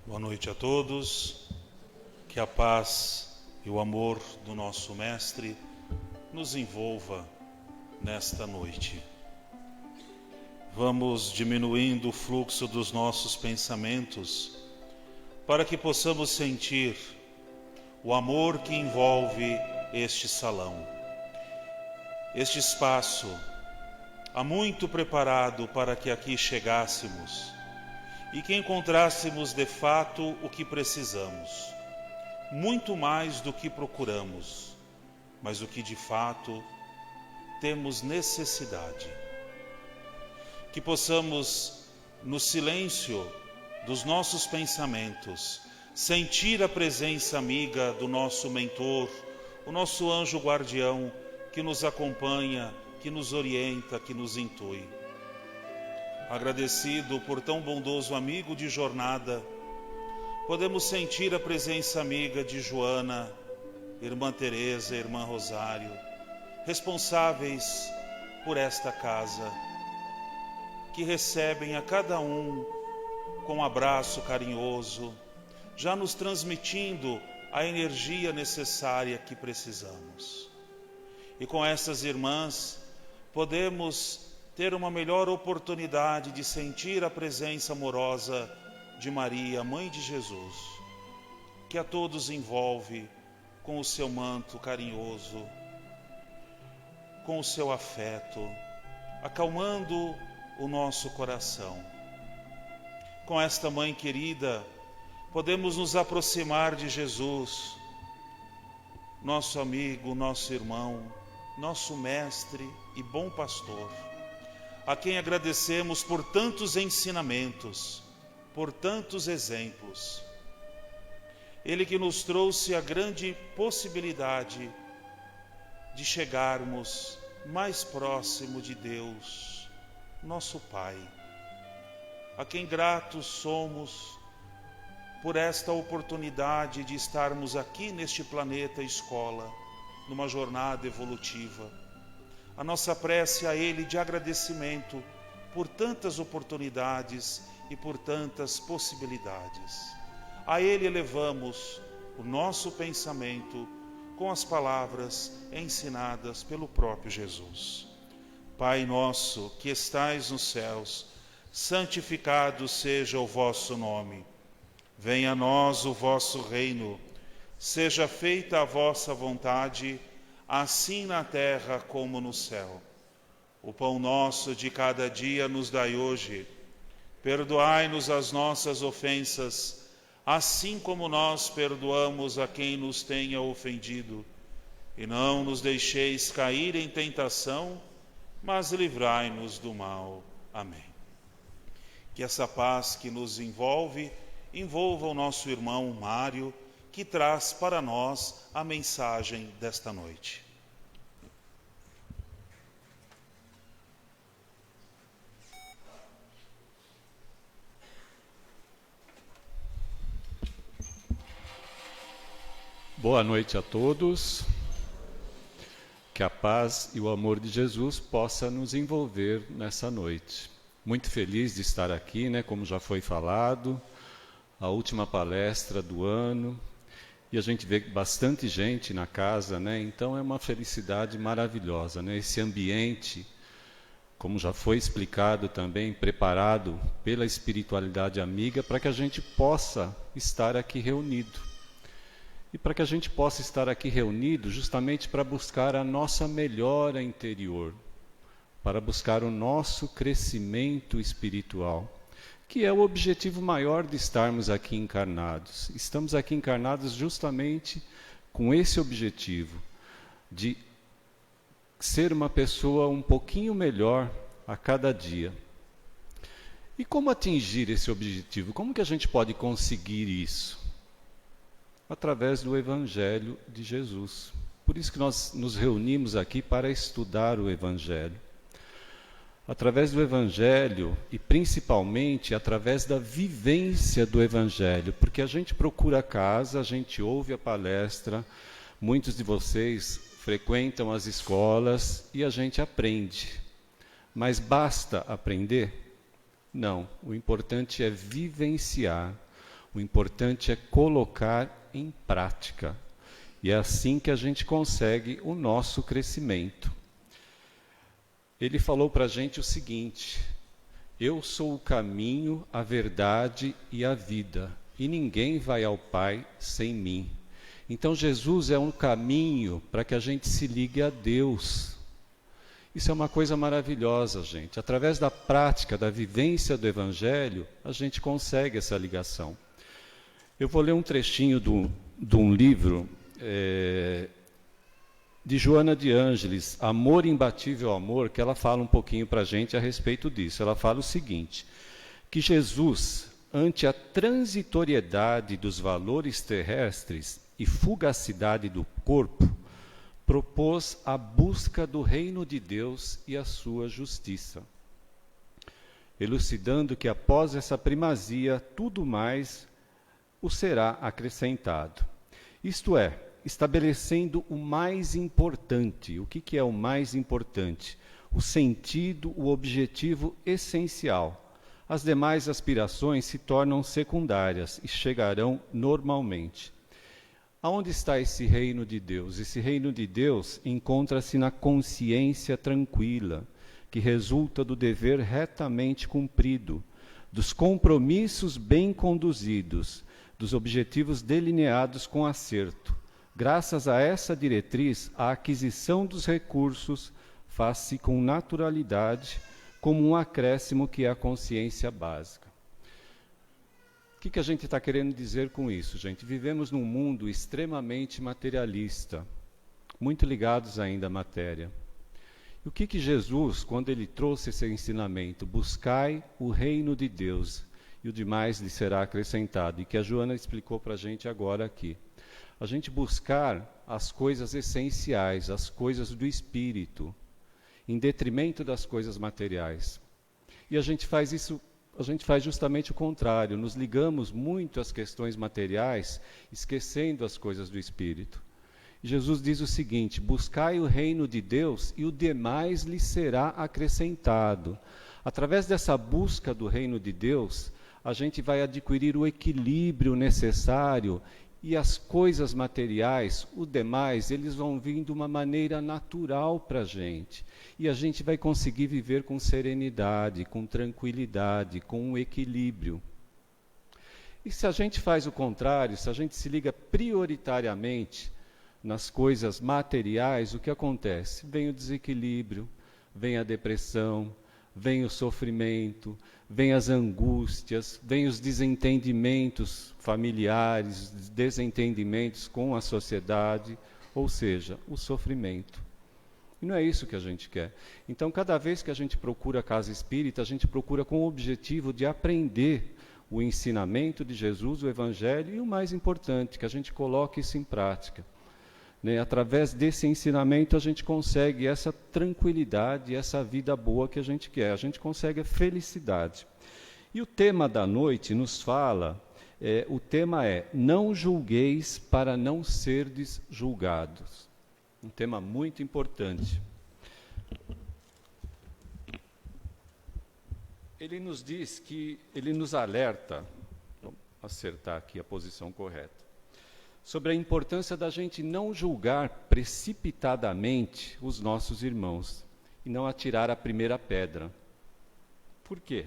Boa noite a todos, que a paz e o amor do nosso Mestre nos envolva nesta noite. Vamos diminuindo o fluxo dos nossos pensamentos para que possamos sentir o amor que envolve este salão, este espaço, há muito preparado para que aqui chegássemos e que encontrássemos de fato o que precisamos, muito mais do que procuramos, mas o que de fato temos necessidade. Que possamos, no silêncio dos nossos pensamentos, sentir a presença amiga do nosso mentor, o nosso anjo guardião que nos acompanha, que nos orienta, que nos intui. Agradecido por tão bondoso amigo de jornada, podemos sentir a presença amiga de Joana, Irmã Teresa, Irmã Rosário, responsáveis por esta casa, que recebem a cada um com um abraço carinhoso, já nos transmitindo a energia necessária que precisamos. E com essas irmãs, podemos ter uma melhor oportunidade de sentir a presença amorosa de Maria, Mãe de Jesus, que a todos envolve com o seu manto carinhoso, com o seu afeto, acalmando o nosso coração. Com esta Mãe querida, podemos nos aproximar de Jesus, nosso amigo, nosso irmão, nosso mestre e bom pastor, a quem agradecemos por tantos ensinamentos, por tantos exemplos. Ele que nos trouxe a grande possibilidade de chegarmos mais próximo de Deus, nosso Pai, a quem gratos somos por esta oportunidade de estarmos aqui neste planeta escola, numa jornada evolutiva. A nossa prece a Ele de agradecimento por tantas oportunidades e por tantas possibilidades. A Ele elevamos o nosso pensamento com as palavras ensinadas pelo próprio Jesus. Pai nosso que estais nos céus, santificado seja o vosso nome. Venha a nós o vosso reino. Seja feita a vossa vontade, assim na terra como no céu. O pão nosso de cada dia nos dai hoje. Perdoai-nos as nossas ofensas, assim como nós perdoamos a quem nos tenha ofendido. E não nos deixeis cair em tentação, mas livrai-nos do mal. Amém. Que essa paz que nos envolva o nosso irmão Mário, que traz para nós a mensagem desta noite. Boa noite a todos. Que a paz e o amor de Jesus possa nos envolver nessa noite. Muito feliz de estar aqui, como já foi falado, a última palestra do ano. E a gente vê bastante gente na casa, então é uma felicidade maravilhosa, Esse ambiente, como já foi explicado também, preparado pela espiritualidade amiga para que a gente possa estar aqui reunido. E para que a gente possa estar aqui reunido justamente para buscar a nossa melhora interior, para buscar o nosso crescimento espiritual, que é o objetivo maior de estarmos aqui encarnados. Estamos aqui encarnados justamente com esse objetivo, de ser uma pessoa um pouquinho melhor a cada dia. E como atingir esse objetivo? Como que a gente pode conseguir isso? Através do Evangelho de Jesus. Por isso que nós nos reunimos aqui para estudar o Evangelho. Através do Evangelho e principalmente através da vivência do Evangelho, porque a gente procura a casa, a gente ouve a palestra, muitos de vocês frequentam as escolas e a gente aprende. Mas basta aprender? Não, o importante é vivenciar. O importante é colocar em prática. E é assim que a gente consegue o nosso crescimento. Ele falou para a gente o seguinte: eu sou o caminho, a verdade e a vida, e ninguém vai ao Pai sem mim. Então Jesus é um caminho para que a gente se ligue a Deus. Isso é uma coisa maravilhosa, gente. Através da prática, da vivência do Evangelho, a gente consegue essa ligação. Eu vou ler um trechinho de um livro de Joana de Ângeles, Amor Imbatível Amor, que ela fala um pouquinho para a gente a respeito disso. Ela fala o seguinte, que Jesus, ante a transitoriedade dos valores terrestres e fugacidade do corpo, propôs a busca do reino de Deus e a sua justiça, elucidando que após essa primazia, tudo mais o será acrescentado. Isto é, estabelecendo o mais importante. O que é o mais importante? O sentido, o objetivo essencial. As demais aspirações se tornam secundárias e chegarão normalmente. Aonde está esse reino de Deus? Esse reino de Deus encontra-se na consciência tranquila, que resulta do dever retamente cumprido, dos compromissos bem conduzidos, dos objetivos delineados com acerto. Graças a essa diretriz, a aquisição dos recursos faz-se com naturalidade, como um acréscimo que é a consciência básica. O que a gente está querendo dizer com isso, gente? Vivemos num mundo extremamente materialista, muito ligados ainda à matéria. E o que Jesus, quando ele trouxe esse ensinamento, buscai o reino de Deus, e o demais lhe será acrescentado, e que a Joana explicou para a gente agora aqui. A gente buscar as coisas essenciais, as coisas do espírito, em detrimento das coisas materiais. E a gente faz isso, a gente faz justamente o contrário, nos ligamos muito às questões materiais, esquecendo as coisas do espírito. E Jesus diz o seguinte: buscai o reino de Deus e o demais lhe será acrescentado. Através dessa busca do reino de Deus, a gente vai adquirir o equilíbrio necessário e as coisas materiais, o demais, eles vão vir de uma maneira natural para a gente. E a gente vai conseguir viver com serenidade, com tranquilidade, com um equilíbrio. E se a gente faz o contrário, se a gente se liga prioritariamente nas coisas materiais, o que acontece? Vem o desequilíbrio, vem a depressão, vem o sofrimento, vem as angústias, vem os desentendimentos familiares, desentendimentos com a sociedade, ou seja, o sofrimento. E não é isso que a gente quer. Então, cada vez que a gente procura a casa espírita, a gente procura com o objetivo de aprender o ensinamento de Jesus, o Evangelho, e o mais importante, que a gente coloque isso em prática. Através desse ensinamento a gente consegue essa tranquilidade, essa vida boa que a gente quer, a gente consegue a felicidade. E o tema da noite nos fala, o tema é: não julgueis para não serdes julgados. Um tema muito importante. Ele nos diz que, ele nos alerta, vou acertar aqui a posição correta, sobre a importância da gente não julgar precipitadamente os nossos irmãos e não atirar a primeira pedra. Por quê?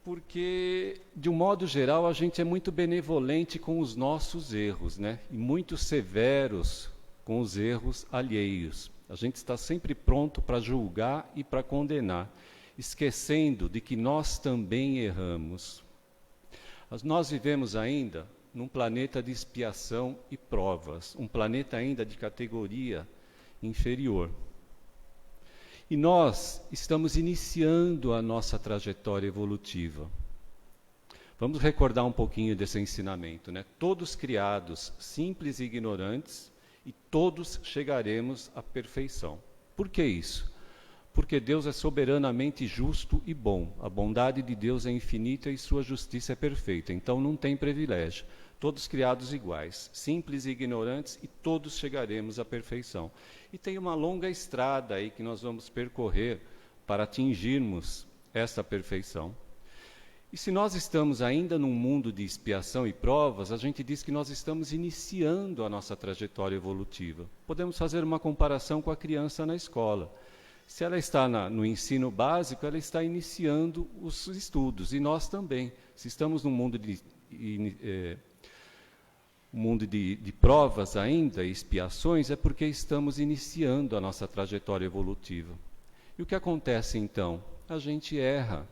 Porque, de um modo geral, a gente é muito benevolente com os nossos erros, e muito severos com os erros alheios. A gente está sempre pronto para julgar e para condenar, esquecendo de que nós também erramos. Nós vivemos ainda num planeta de expiação e provas, um planeta ainda de categoria inferior. E nós estamos iniciando a nossa trajetória evolutiva. Vamos recordar um pouquinho desse ensinamento, Todos criados simples e ignorantes, e todos chegaremos à perfeição. Por que isso? Porque Deus é soberanamente justo e bom. A bondade de Deus é infinita e sua justiça é perfeita. Então não tem privilégio. Todos criados iguais, simples e ignorantes, e todos chegaremos à perfeição. E tem uma longa estrada aí que nós vamos percorrer para atingirmos essa perfeição. E se nós estamos ainda num mundo de expiação e provas, a gente diz que nós estamos iniciando a nossa trajetória evolutiva. Podemos fazer uma comparação com a criança na escola. Se ela está no ensino básico, ela está iniciando os estudos, e nós também. Se estamos num mundo de provas ainda, expiações, é porque estamos iniciando a nossa trajetória evolutiva. E o que acontece então? A gente erra.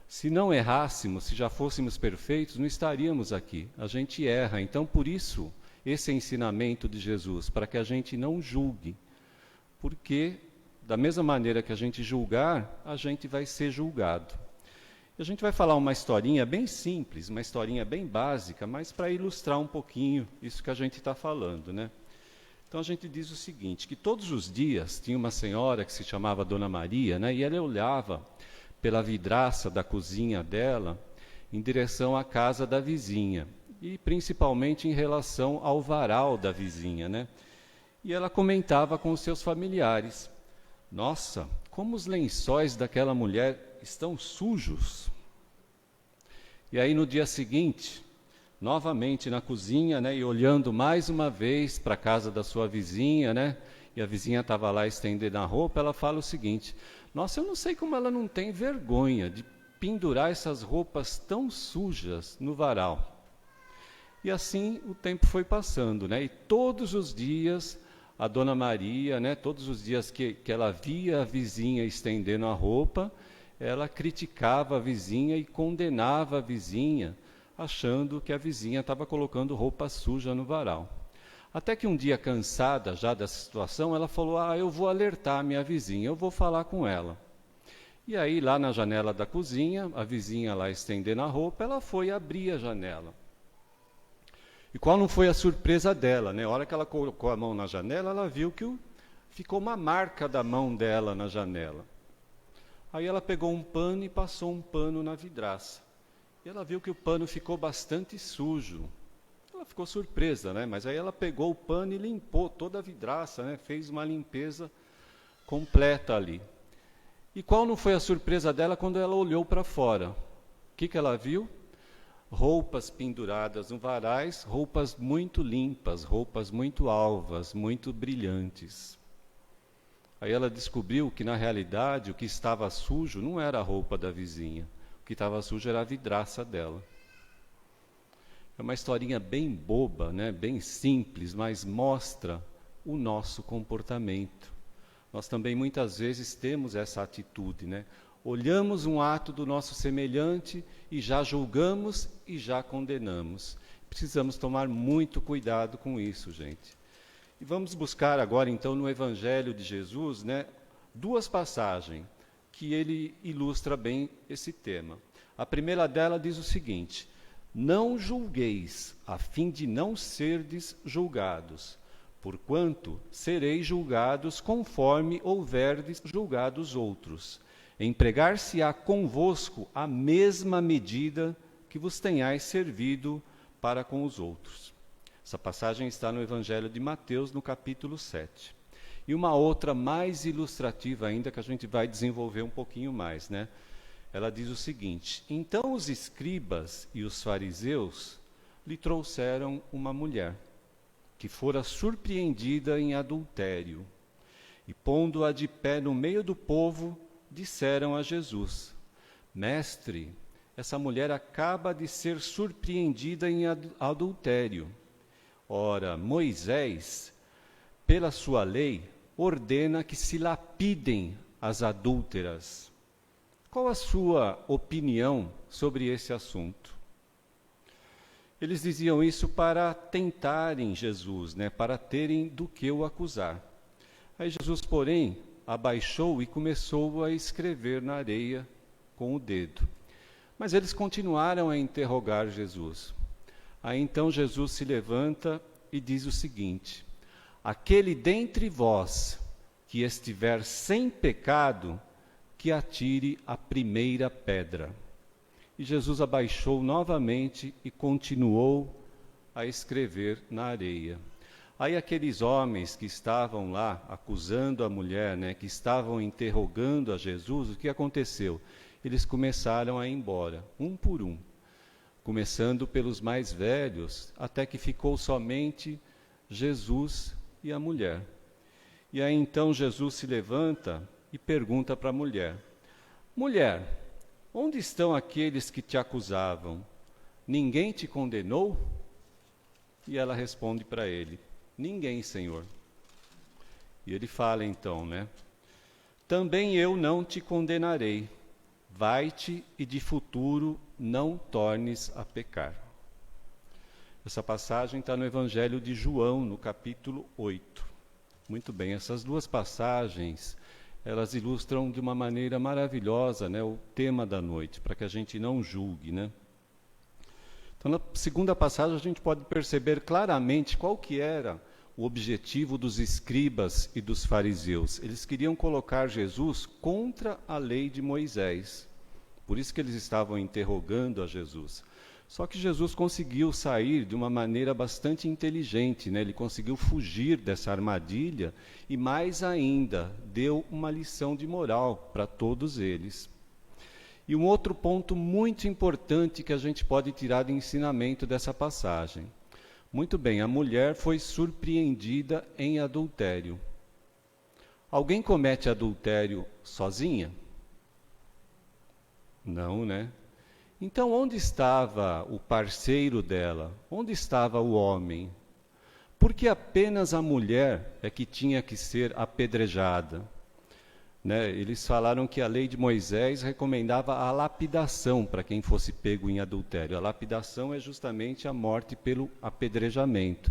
Se não errássemos, se já fôssemos perfeitos, não estaríamos aqui. A gente erra. Então, por isso, esse ensinamento de Jesus, para que a gente não julgue. Porque, da mesma maneira que a gente julgar, a gente vai ser julgado. E a gente vai falar uma historinha bem simples, uma historinha bem básica, mas para ilustrar um pouquinho isso que a gente está falando, né? Então, a gente diz o seguinte, que todos os dias tinha uma senhora que se chamava Dona Maria, né? E ela olhava pela vidraça da cozinha dela, em direção à casa da vizinha, e principalmente em relação ao varal da vizinha, né? E ela comentava com os seus familiares, nossa, como os lençóis daquela mulher estão sujos. E aí no dia seguinte, novamente na cozinha, né, e olhando mais uma vez para a casa da sua vizinha, né, e a vizinha estava lá estendendo a roupa, ela fala o seguinte, nossa, eu não sei como ela não tem vergonha de pendurar essas roupas tão sujas no varal. E assim o tempo foi passando, né? E todos os dias a Dona Maria, né, todos os dias que ela via a vizinha estendendo a roupa, ela criticava a vizinha e condenava a vizinha, achando que a vizinha estava colocando roupa suja no varal. Até que um dia, cansada já dessa situação, ela falou, eu vou alertar a minha vizinha, eu vou falar com ela. E aí, lá na janela da cozinha, a vizinha lá estendendo a roupa, ela foi abrir a janela. E qual não foi a surpresa dela, né? A hora que ela colocou a mão na janela, ela viu que ficou uma marca da mão dela na janela. Aí ela pegou um pano e passou um pano na vidraça. E ela viu que o pano ficou bastante sujo. Ela ficou surpresa, né? Mas aí ela pegou o pano e limpou toda a vidraça, né? Fez uma limpeza completa ali. E qual não foi a surpresa dela quando ela olhou para fora? O que ela viu? Roupas penduradas no varais, roupas muito limpas, roupas muito alvas, muito brilhantes. Aí ela descobriu que, na realidade, o que estava sujo não era a roupa da vizinha. O que estava sujo era a vidraça dela. É uma historinha bem boba, né? Bem simples, mas mostra o nosso comportamento. Nós também muitas vezes temos essa atitude, né? Olhamos um ato do nosso semelhante e já julgamos e já condenamos. Precisamos tomar muito cuidado com isso, gente. E vamos buscar agora, então, no Evangelho de Jesus, né, duas passagens que ele ilustra bem esse tema. A primeira dela diz o seguinte, não julgueis, a fim de não serdes julgados, porquanto sereis julgados conforme houverdes julgado os outros. Empregar-se-á convosco a mesma medida que vos tenhais servido para com os outros. Essa passagem está no Evangelho de Mateus, no capítulo 7. E uma outra mais ilustrativa ainda, que a gente vai desenvolver um pouquinho mais, né? Ela diz o seguinte, então os escribas e os fariseus lhe trouxeram uma mulher, que fora surpreendida em adultério, e pondo-a de pé no meio do povo, disseram a Jesus, mestre, essa mulher acaba de ser surpreendida em adultério. Ora, Moisés, pela sua lei, ordena que se lapidem as adúlteras. Qual a sua opinião sobre esse assunto? Eles diziam isso para tentarem Jesus, né, para terem do que o acusar. Aí Jesus, porém, abaixou e começou a escrever na areia com o dedo. Mas eles continuaram a interrogar Jesus. Aí então Jesus se levanta e diz o seguinte, aquele dentre vós que estiver sem pecado, que atire a primeira pedra. E Jesus abaixou novamente e continuou a escrever na areia. Aí aqueles homens que estavam lá acusando a mulher, né, que estavam interrogando a Jesus, o que aconteceu? eles começaram a ir embora, um por um, começando pelos mais velhos, até que ficou somente Jesus e a mulher. E aí então Jesus se levanta e pergunta para a mulher: mulher, onde estão aqueles que te acusavam? Ninguém te condenou? E ela responde para ele: ninguém, Senhor. E ele fala então, também eu não te condenarei. Vai-te e de futuro não tornes a pecar. Essa passagem está no Evangelho de João, no capítulo 8. Muito bem, essas duas passagens, elas ilustram de uma maneira maravilhosa, o tema da noite, para que a gente não julgue, Então, na segunda passagem, a gente pode perceber claramente qual que era o objetivo dos escribas e dos fariseus. Eles queriam colocar Jesus contra a lei de Moisés. Por isso que eles estavam interrogando a Jesus. Só que Jesus conseguiu sair de uma maneira bastante inteligente, Ele conseguiu fugir dessa armadilha e, mais ainda, deu uma lição de moral para todos eles. E um outro ponto muito importante que a gente pode tirar de ensinamento dessa passagem. Muito bem, a mulher foi surpreendida em adultério. Alguém comete adultério sozinha? Não, Então, onde estava o parceiro dela? Onde estava o homem? Porque apenas a mulher é que tinha que ser apedrejada. Eles falaram que a lei de Moisés recomendava a lapidação para quem fosse pego em adultério. A lapidação é justamente a morte pelo apedrejamento.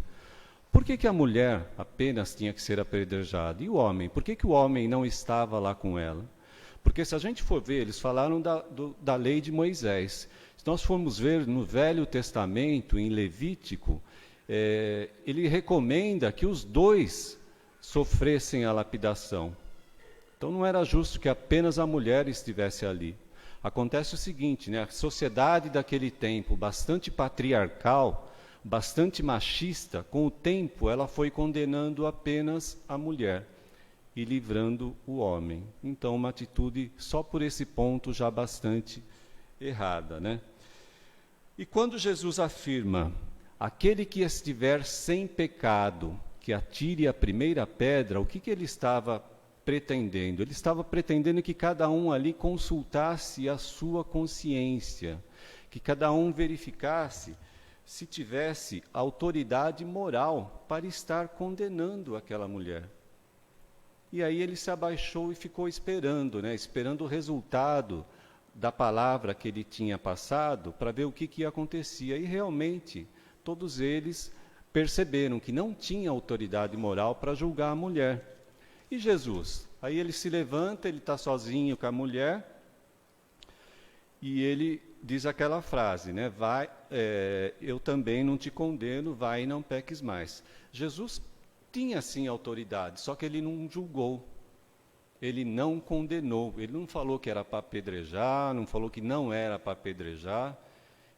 Por que a mulher apenas tinha que ser apedrejada? E o homem? Por que o homem não estava lá com ela? Porque se a gente for ver, eles falaram da lei de Moisés. Se nós formos ver no Velho Testamento, em Levítico, ele recomenda que os dois sofressem a lapidação. Então não era justo que apenas a mulher estivesse ali. Acontece o seguinte, a sociedade daquele tempo, bastante patriarcal, bastante machista, com o tempo ela foi condenando apenas a mulher e livrando o homem. Então uma atitude só por esse ponto já bastante errada, E quando Jesus afirma: aquele que estiver sem pecado, que atire a primeira pedra, o que ele estava pretendendo? Ele estava pretendendo que cada um ali consultasse a sua consciência, que cada um verificasse se tivesse autoridade moral para estar condenando aquela mulher. E aí ele se abaixou e ficou esperando, esperando o resultado da palavra que ele tinha passado para ver o que acontecia. E realmente todos eles perceberam que não tinha autoridade moral para julgar a mulher. E Jesus? Aí ele se levanta, ele está sozinho com a mulher, e ele diz aquela frase, vai, eu também não te condeno, vai e não peques mais. Jesus tinha sim autoridade, só que ele não julgou, ele não condenou, ele não falou que era para apedrejar, não falou que não era para apedrejar,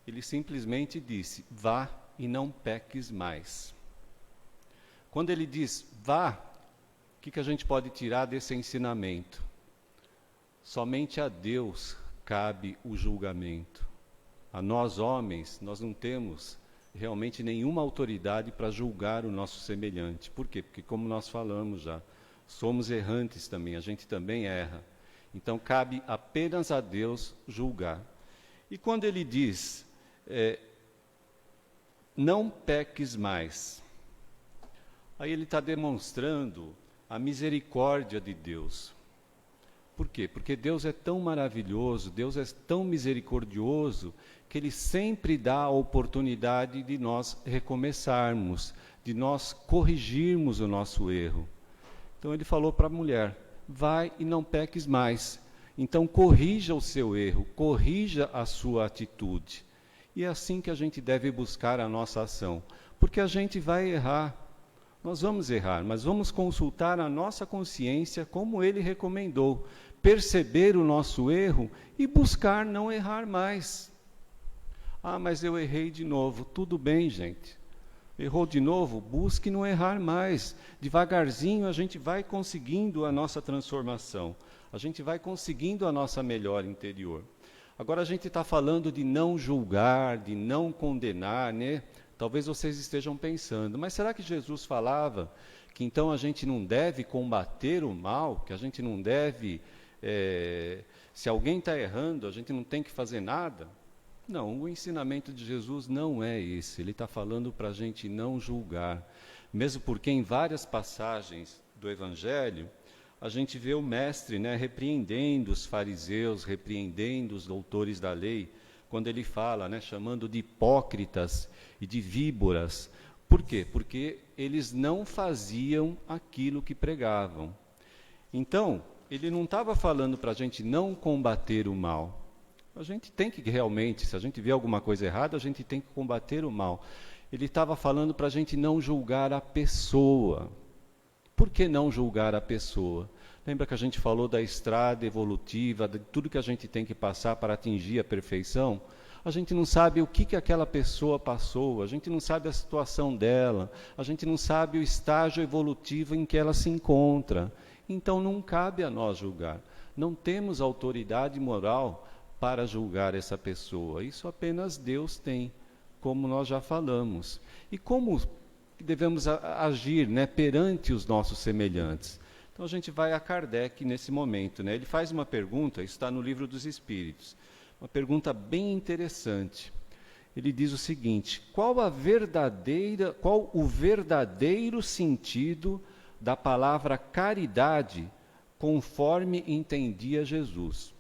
ele simplesmente disse: vá e não peques mais. Quando ele diz vá, o que a gente pode tirar desse ensinamento? Somente a Deus cabe o julgamento. A nós, homens, nós não temos realmente nenhuma autoridade para julgar o nosso semelhante. Por quê? Porque, como nós falamos já, somos errantes também, a gente também erra. Então, cabe apenas a Deus julgar. E quando ele diz, não peques mais, aí ele está demonstrando a misericórdia de Deus. Por quê? Porque Deus é tão maravilhoso, Deus é tão misericordioso, que Ele sempre dá a oportunidade de nós recomeçarmos, de nós corrigirmos o nosso erro. Então ele falou para a mulher: vai e não peques mais. Então corrija o seu erro, corrija a sua atitude. E é assim que a gente deve buscar a nossa ação, porque a gente vai errar. Nós vamos errar, mas vamos consultar a nossa consciência como ele recomendou, perceber o nosso erro e buscar não errar mais. Ah, mas eu errei de novo. Tudo bem, gente. Errou de novo? Busque não errar mais. Devagarzinho a gente vai conseguindo a nossa transformação. A gente vai conseguindo a nossa melhora interior. Agora a gente está falando de não julgar, de não condenar, né? Talvez vocês estejam pensando, mas será que Jesus falava que então a gente não deve combater o mal, que a gente não deve, se alguém está errando, a gente não tem que fazer nada? Não, o ensinamento de Jesus não é esse. Ele está falando para a gente não julgar. Mesmo porque em várias passagens do Evangelho, a gente vê o mestre, né, repreendendo os fariseus, repreendendo os doutores da lei, quando ele fala, né, chamando de hipócritas e de víboras. Por quê? Porque eles não faziam aquilo que pregavam. Então, ele não estava falando para a gente não combater o mal. A gente tem que realmente, se a gente vê alguma coisa errada, a gente tem que combater o mal. Ele estava falando para a gente não julgar a pessoa. Por que não julgar a pessoa? Lembra que a gente falou da estrada evolutiva, de tudo que a gente tem que passar para atingir a perfeição? A gente não sabe o que aquela pessoa passou, a gente não sabe a situação dela, a gente não sabe o estágio evolutivo em que ela se encontra. Então não cabe a nós julgar. Não temos autoridade moral para julgar essa pessoa. Isso apenas Deus tem, como nós já falamos. E como devemos agir, né, perante os nossos semelhantes? Então a gente vai a Kardec nesse momento, né? Ele faz uma pergunta, isso está no Livro dos Espíritos, uma pergunta bem interessante. Ele diz o seguinte: qual o verdadeiro sentido da palavra caridade conforme entendia Jesus?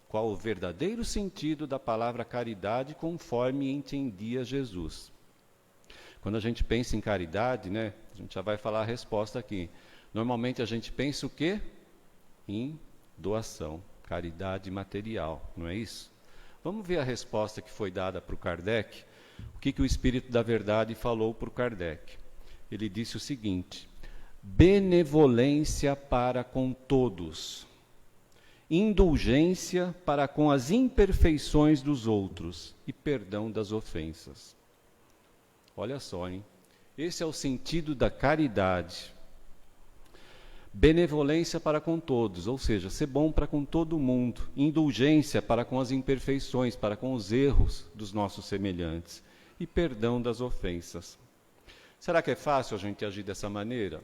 Qual o verdadeiro sentido da palavra caridade conforme entendia Jesus? Quando a gente pensa em caridade, né, a gente já vai falar a resposta aqui. Normalmente a gente pensa o quê? Em doação, caridade material, não é isso? Vamos ver a resposta que foi dada para o Kardec. O que o Espírito da Verdade falou para o Kardec? Ele disse o seguinte: benevolência para com todos, indulgência para com as imperfeições dos outros e perdão das ofensas. Olha só, hein? Esse é o sentido da caridade. Benevolência para com todos, ou seja, ser bom para com todo mundo. Indulgência para com as imperfeições, para com os erros dos nossos semelhantes. E perdão das ofensas. Será que é fácil a gente agir dessa maneira?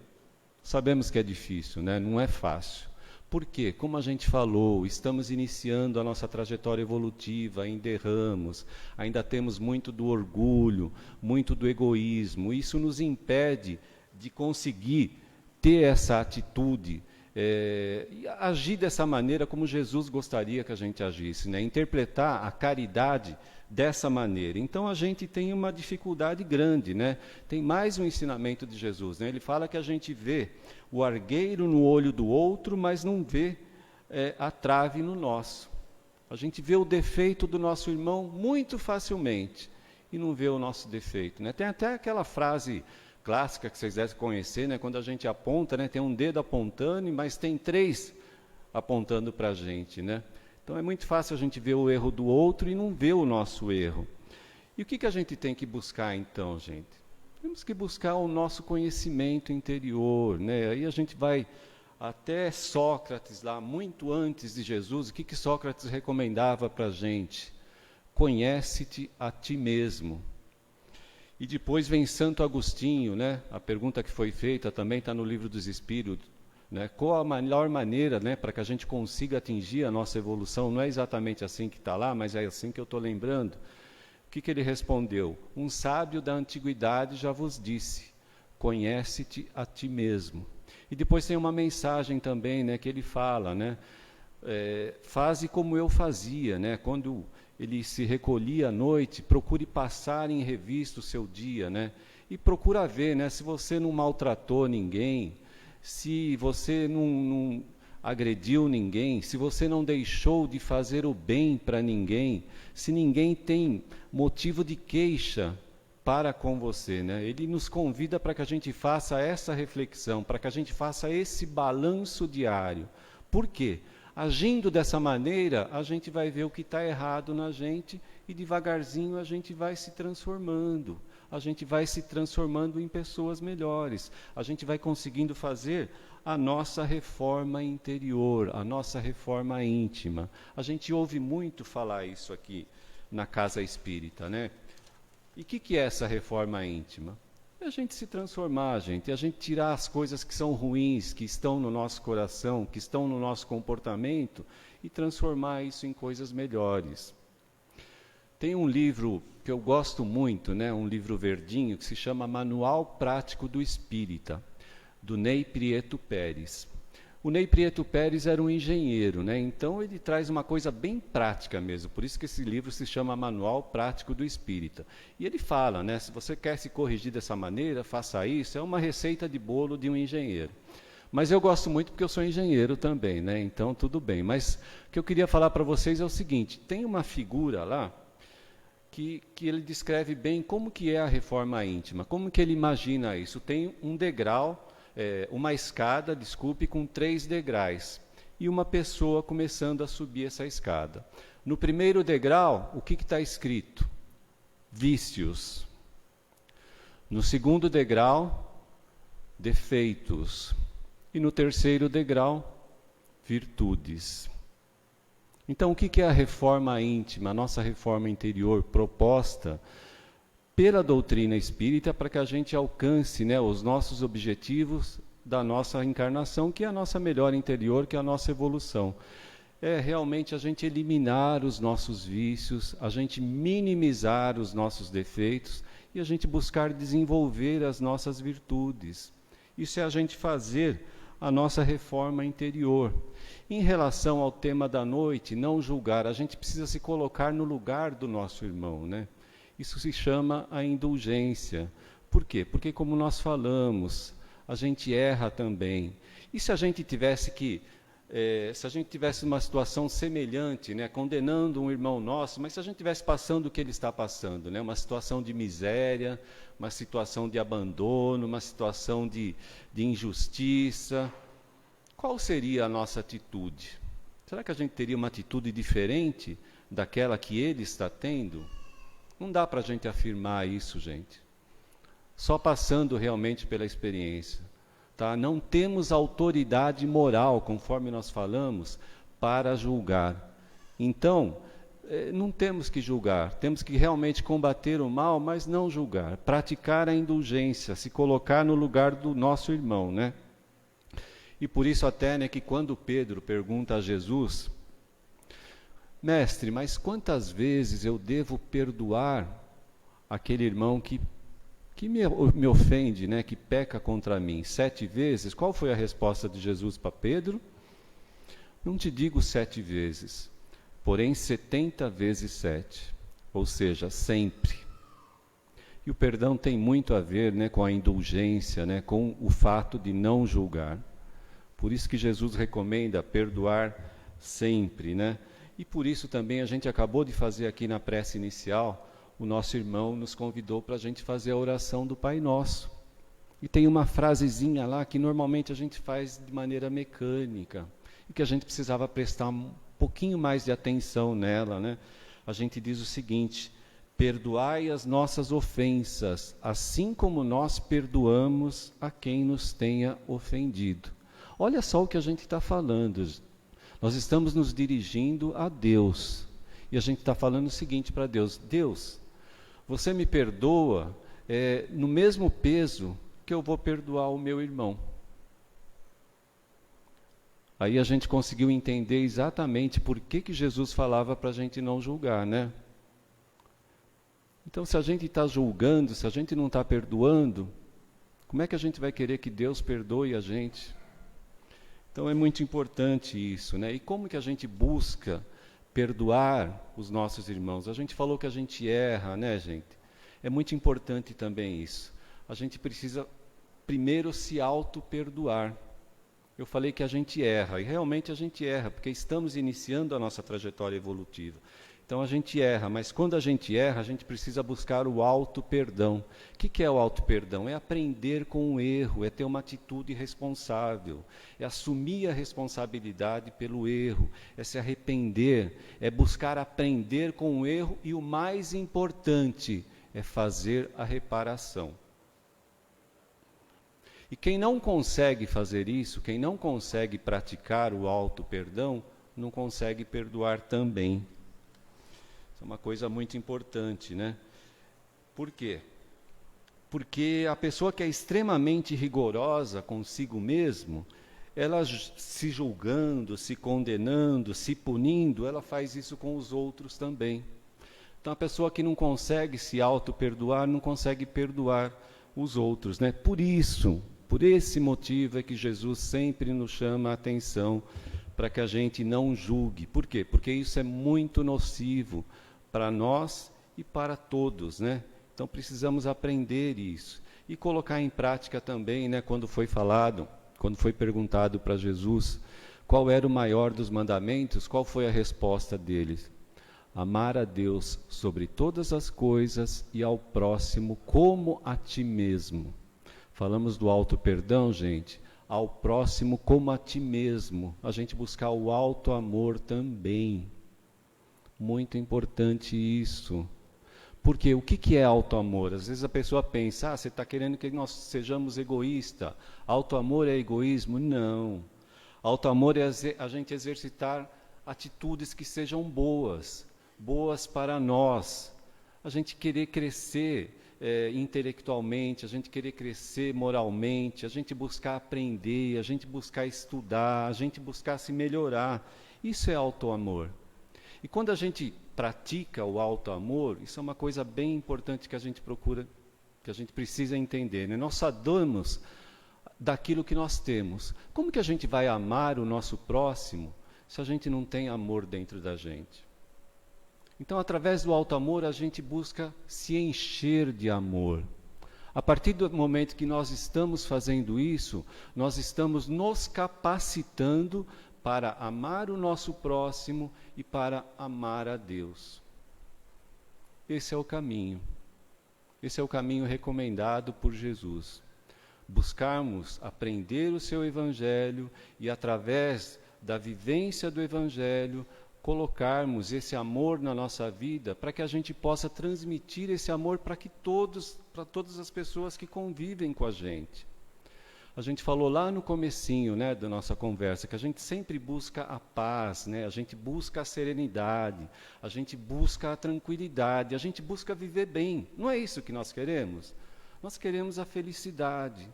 Sabemos que é difícil, né? Não é fácil. Por quê? Como a gente falou, estamos iniciando a nossa trajetória evolutiva, ainda erramos, ainda temos muito do orgulho, muito do egoísmo. Isso nos impede de conseguir ter essa atitude, agir dessa maneira como Jesus gostaria que a gente agisse, né? Interpretar a caridade dessa maneira. Então a gente tem uma dificuldade grande, né? Tem mais um ensinamento de Jesus, né? Ele fala que a gente vê o argueiro no olho do outro, mas não vê a trave no nosso. A gente vê o defeito do nosso irmão muito facilmente e não vê o nosso defeito, né? Tem até aquela frase clássica que vocês devem conhecer, né? Quando a gente aponta, né? Tem um dedo apontando, mas tem 3 apontando para a gente, né? Então é muito fácil a gente ver o erro do outro e não ver o nosso erro. E o que a gente tem que buscar então, gente? Temos que buscar o nosso conhecimento interior, né? Aí a gente vai até Sócrates, lá muito antes de Jesus. O que Sócrates recomendava para a gente? Conhece-te a ti mesmo. E depois vem Santo Agostinho, né? A pergunta que foi feita também está no Livro dos Espíritos, né? Qual a melhor maneira, né, para que a gente consiga atingir a nossa evolução? Não é exatamente assim que está lá, mas é assim que eu estou lembrando. O que ele respondeu? Um sábio da antiguidade já vos disse, conhece-te a ti mesmo. E depois tem uma mensagem também, né, que ele fala, né? Faze como eu fazia, né? Quando ele se recolhia à noite, procure passar em revista o seu dia, né? E procura ver, né, se você não maltratou ninguém, se você não agrediu ninguém, se você não deixou de fazer o bem para ninguém, se ninguém tem motivo de queixa para com você, né? Ele nos convida para que a gente faça essa reflexão, para que a gente faça esse balanço diário. Por quê? Agindo dessa maneira, a gente vai ver o que está errado na gente e devagarzinho a gente vai se transformando. A gente vai se transformando em pessoas melhores. A gente vai conseguindo fazer a nossa reforma interior, a nossa reforma íntima. A gente ouve muito falar isso aqui na Casa Espírita, né? E o que é essa reforma íntima? É a gente se transformar, a gente tirar as coisas que são ruins, que estão no nosso coração, que estão no nosso comportamento, e transformar isso em coisas melhores. Tem um livro que eu gosto muito, né, um livro verdinho, que se chama Manual Prático do Espírita, do Ney Prieto Pérez. O Ney Prieto Pérez era um engenheiro, né, então ele traz uma coisa bem prática mesmo, por isso que esse livro se chama Manual Prático do Espírita. E ele fala, né, se você quer se corrigir dessa maneira, faça isso, é uma receita de bolo de um engenheiro. Mas eu gosto muito porque eu sou engenheiro também, né, então tudo bem. Mas o que eu queria falar para vocês é o seguinte, tem uma figura lá, que ele descreve bem como que é a reforma íntima, como que ele imagina isso. Tem um degrau, uma escada, com 3 degraus, e uma pessoa começando a subir essa escada. No primeiro degrau, o que está escrito? Vícios. No segundo degrau, defeitos. E no terceiro degrau, virtudes. Então, o que é a reforma íntima, a nossa reforma interior proposta pela doutrina espírita para que a gente alcance, né, os nossos objetivos da nossa encarnação, que é a nossa melhora interior, que é a nossa evolução. É realmente a gente eliminar os nossos vícios, a gente minimizar os nossos defeitos e a gente buscar desenvolver as nossas virtudes. Isso é a gente fazer a nossa reforma interior. Em relação ao tema da noite, não julgar, a gente precisa se colocar no lugar do nosso irmão, né? Isso se chama a indulgência. Por quê? Porque, como nós falamos, a gente erra também. E se a gente tivesse uma situação semelhante, né, condenando um irmão nosso, mas se a gente tivesse passando o que ele está passando, né, uma situação de miséria, uma situação de abandono, uma situação de injustiça, qual seria a nossa atitude? Será que a gente teria uma atitude diferente daquela que ele está tendo? Não dá para a gente afirmar isso, gente. Só passando realmente pela experiência. Tá? Não temos autoridade moral, conforme nós falamos, para julgar. Então, não temos que julgar, temos que realmente combater o mal, mas não julgar. Praticar a indulgência, se colocar no lugar do nosso irmão, né? E por isso até, né, que quando Pedro pergunta a Jesus, mestre, mas quantas vezes eu devo perdoar aquele irmão que me ofende, né, que peca contra mim? 7 vezes? Qual foi a resposta de Jesus para Pedro? Não te digo 7 vezes, porém 70 vezes 7, ou seja, sempre. E o perdão tem muito a ver, né, com a indulgência, né, com o fato de não julgar. Por isso que Jesus recomenda perdoar sempre, né? E por isso também a gente acabou de fazer aqui na prece inicial, o nosso irmão nos convidou para a gente fazer a oração do Pai Nosso. E tem uma frasezinha lá que normalmente a gente faz de maneira mecânica, e que a gente precisava prestar um pouquinho mais de atenção nela, né? A gente diz o seguinte: perdoai as nossas ofensas, assim como nós perdoamos a quem nos tenha ofendido. Olha só o que a gente está falando. Nós estamos nos dirigindo a Deus. E a gente está falando o seguinte para Deus: Deus, você me perdoa no mesmo peso que eu vou perdoar o meu irmão. Aí a gente conseguiu entender exatamente por que Jesus falava para a gente não julgar, né? Então, se a gente está julgando, se a gente não está perdoando, como é que a gente vai querer que Deus perdoe a gente? Então é muito importante isso, né? E como que a gente busca perdoar os nossos irmãos? A gente falou que a gente erra, né, gente? É muito importante também isso. A gente precisa primeiro se auto-perdoar. Eu falei que a gente erra, e realmente a gente erra, porque estamos iniciando a nossa trajetória evolutiva. Então a gente erra, mas quando a gente erra, a gente precisa buscar o auto-perdão. O que é o auto-perdão? É aprender com o erro, é ter uma atitude responsável, é assumir a responsabilidade pelo erro, é se arrepender, é buscar aprender com o erro e, o mais importante, é fazer a reparação. E quem não consegue fazer isso, quem não consegue praticar o auto-perdão, não consegue perdoar também. Isso é uma coisa muito importante, né? Por quê? Porque a pessoa que é extremamente rigorosa consigo mesmo, ela se julgando, se condenando, se punindo, ela faz isso com os outros também. Então a pessoa que não consegue se auto-perdoar, não consegue perdoar os outros, né? Por isso, por esse motivo é que Jesus sempre nos chama a atenção para que a gente não julgue. Por quê? Porque isso é muito nocivo para nós e para todos, né? Então precisamos aprender isso e colocar em prática também, né? Quando foi perguntado para Jesus qual era o maior dos mandamentos, qual foi a resposta deles? Amar a Deus sobre todas as coisas e ao próximo como a ti mesmo. Falamos do auto-perdão, gente, ao próximo como a ti mesmo. A gente buscar o auto-amor também. Muito importante isso. Porque o que é auto-amor? Às vezes a pessoa pensa, você está querendo que nós sejamos egoístas. Auto-amor é egoísmo? Não. Auto-amor é a gente exercitar atitudes que sejam boas para nós. A gente querer crescer intelectualmente, a gente querer crescer moralmente, a gente buscar aprender, a gente buscar estudar, a gente buscar se melhorar. Isso é auto-amor. E quando a gente pratica o auto-amor, isso é uma coisa bem importante que a gente procura, que a gente precisa entender, né? Nós só damos daquilo que nós temos. Como que a gente vai amar o nosso próximo se a gente não tem amor dentro da gente? Então, através do auto-amor, a gente busca se encher de amor. A partir do momento que nós estamos fazendo isso, nós estamos nos capacitando para amar o nosso próximo e para amar a Deus. Esse é o caminho. Esse é o caminho recomendado por Jesus. Buscarmos aprender o seu Evangelho e, através da vivência do Evangelho, colocarmos esse amor na nossa vida para que a gente possa transmitir esse amor para todas as pessoas que convivem com a gente. A gente falou lá no comecinho, né, da nossa conversa, que a gente sempre busca a paz, né, a gente busca a serenidade, a gente busca a tranquilidade, a gente busca viver bem. Não é isso que nós queremos? Nós queremos a felicidade.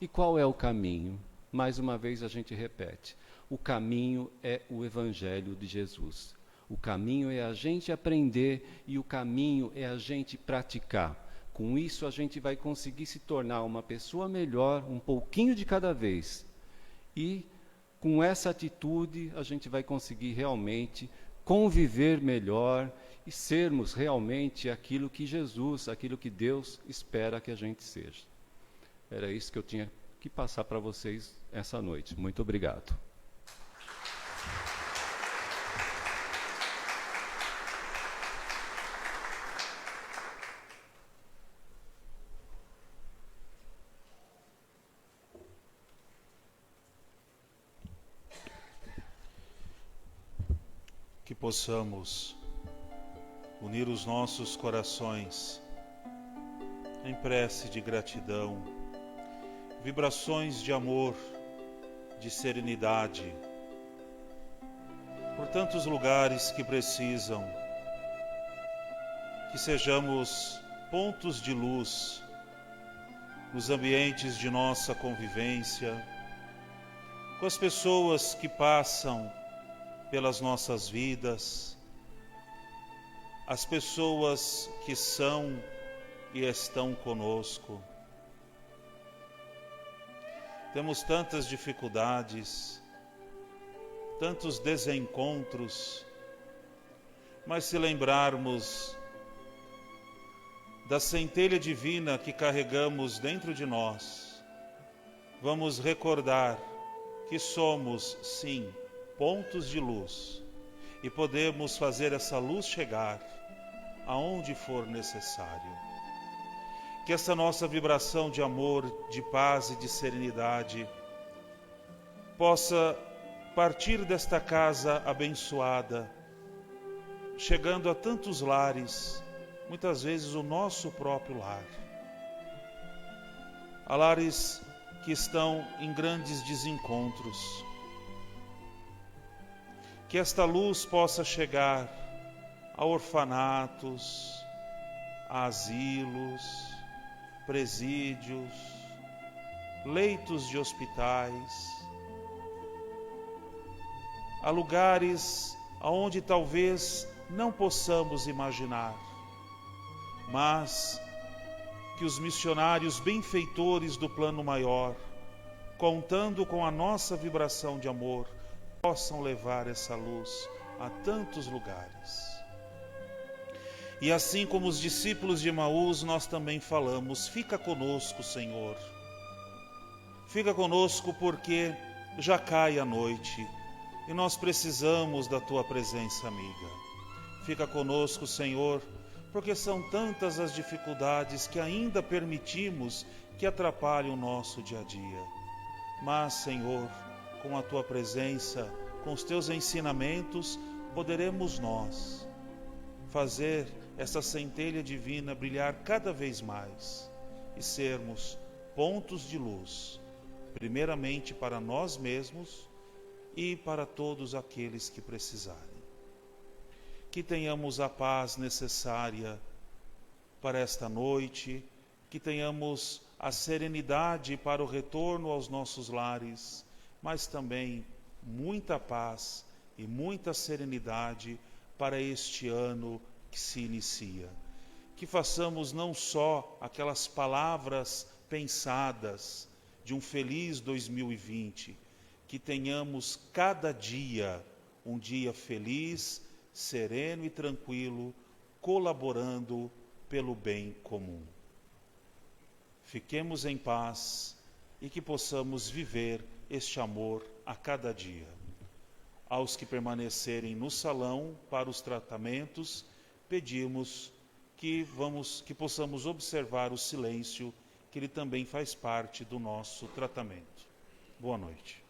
E qual é o caminho? Mais uma vez a gente repete. O caminho é o Evangelho de Jesus. O caminho é a gente aprender e o caminho é a gente praticar. Com isso a gente vai conseguir se tornar uma pessoa melhor, um pouquinho de cada vez. E com essa atitude a gente vai conseguir realmente conviver melhor e sermos realmente aquilo que Jesus, aquilo que Deus espera que a gente seja. Era isso que eu tinha que passar para vocês essa noite. Muito obrigado. Que possamos unir os nossos corações em prece de gratidão, vibrações de amor, de serenidade, por tantos lugares que precisam, que sejamos pontos de luz nos ambientes de nossa convivência, com as pessoas que passam pelas nossas vidas, as pessoas que são e estão conosco. Temos tantas dificuldades, tantos desencontros, mas se lembrarmos da centelha divina que carregamos dentro de nós, vamos recordar que somos, sim, pontos de luz e podemos fazer essa luz chegar aonde for necessário. Que essa nossa vibração de amor, de paz e de serenidade possa partir desta casa abençoada, chegando a tantos lares, muitas vezes o nosso próprio lar. Há lares que estão em grandes desencontros. Que esta luz possa chegar a orfanatos, a asilos, presídios, leitos de hospitais, a lugares aonde talvez não possamos imaginar, mas que os missionários benfeitores do plano maior, contando com a nossa vibração de amor, possam levar essa luz a tantos lugares. E assim como os discípulos de Emaús, nós também falamos: fica conosco, Senhor. Fica conosco porque já cai a noite e nós precisamos da Tua presença amiga. Fica conosco, Senhor, porque são tantas as dificuldades que ainda permitimos que atrapalhem o nosso dia a dia. Mas, Senhor, com a Tua presença, com os Teus ensinamentos, poderemos nós fazer essa centelha divina brilhar cada vez mais e sermos pontos de luz, primeiramente para nós mesmos e para todos aqueles que precisarem. Que tenhamos a paz necessária para esta noite, que tenhamos a serenidade para o retorno aos nossos lares, mas também muita paz e muita serenidade para este ano que se inicia. Que façamos não só aquelas palavras pensadas de um feliz 2020, que tenhamos cada dia um dia feliz, sereno e tranquilo, colaborando pelo bem comum. Fiquemos em paz e que possamos viver este amor a cada dia. Aos que permanecerem no salão para os tratamentos, pedimos que possamos observar o silêncio, que ele também faz parte do nosso tratamento. Boa noite.